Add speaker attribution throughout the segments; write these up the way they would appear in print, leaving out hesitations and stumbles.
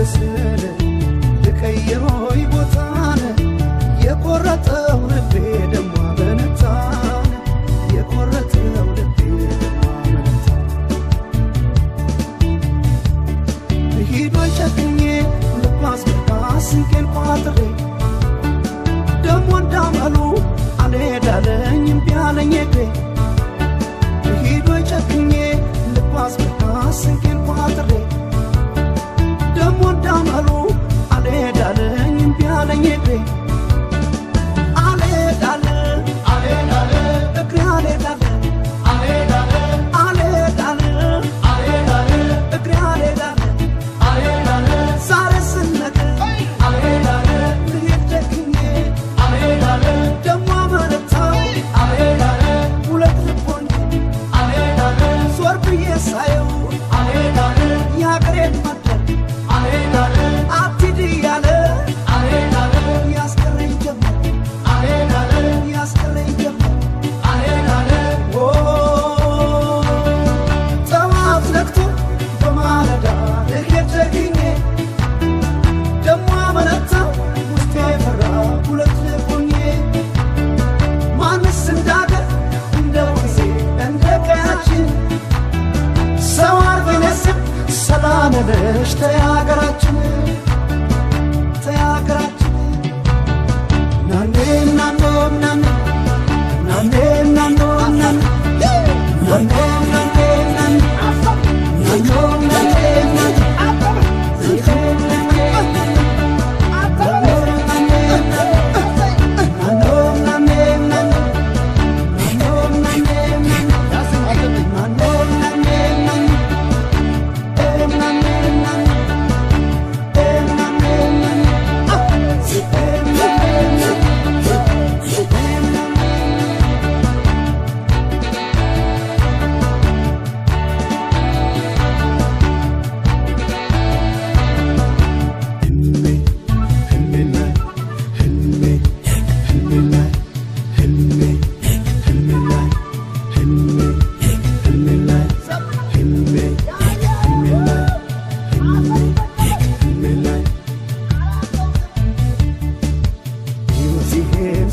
Speaker 1: ስነግስል ልቀይሮይ ቦታን የቆረጠው ልቤ ደሞ አመነታን የቆረጠው ልቤ ደሞ አመነታን ሂዶይ ጨክኜ ልባስ ስንቄን ቋጥሬ ደሞ እንዳመሉ አልሄዳለኝ እምቢ አለኝ እግሬ ሂዶይ ጨክኜ ልባስ ስንቄን ቋጥሬ ደሞ እንዳመሉ አልሄዳለኝ እምቢ አለኝ እግሬ አልሄዳለ አልሄዳለ እግሬ አልሄዳለ አልሄዳለ አልሄዳለ አልሄዳለ እግሬ አልሄዳለ አልሄዳለ ዛሬ ስነገ አልሄዳለ ልሄድ ጨክኜ አልሄዳለ ደሞ አመነታ አልሄዳለ ሁለት ልቦኝ አልሄዳለ ዞር ብዬ ሳየው አልሄዳለ ያገሬን መድረክ አልሄዳለ አትሂድ እያለ አልሄዳለ ያስቀረኝ ጀመር አልሄዳለ ያስቀረኝ ጀመር አልሄዳለ ጠዋት ነግቶ በማለዳ ልሄድ ጨክኜ ደሞ አመነታ ውስጤ ፈራ ሁለት ልቦኜ ማንስ እንዳገር እንደ ወንዜ እንደ ቀያችን ሰው አርገነስም ሰላም ነሽ ተያገራችን ተያገራችን ናኔ ናኖ ናኔ ናኔ ናኖ ናኔ ናኔ ናኔ ናኔ ናኖ ናኔ ናኔ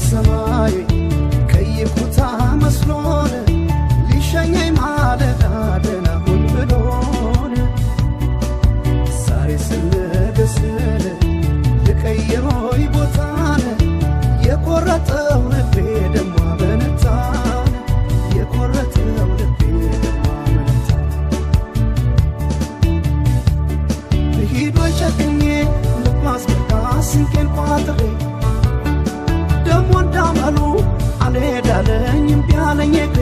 Speaker 1: ሰማይ ከይኩታ መስሎን ሊሸኘኝ ማለዳ ደህና ሁን ብሎን ዛሬ ስነግስል ልቀይሮይ ቦታን የቆረጠው ልቤ ደሞ አመነታን የቆረጠው ልቤ ደሞ አመነታን ሂዶይ ጨክኜ ልባስ ስንቄን ቋጥሬ ደሞ እንዳመሉ አልሄዳለኝ እምቢ አለኝ እግሬ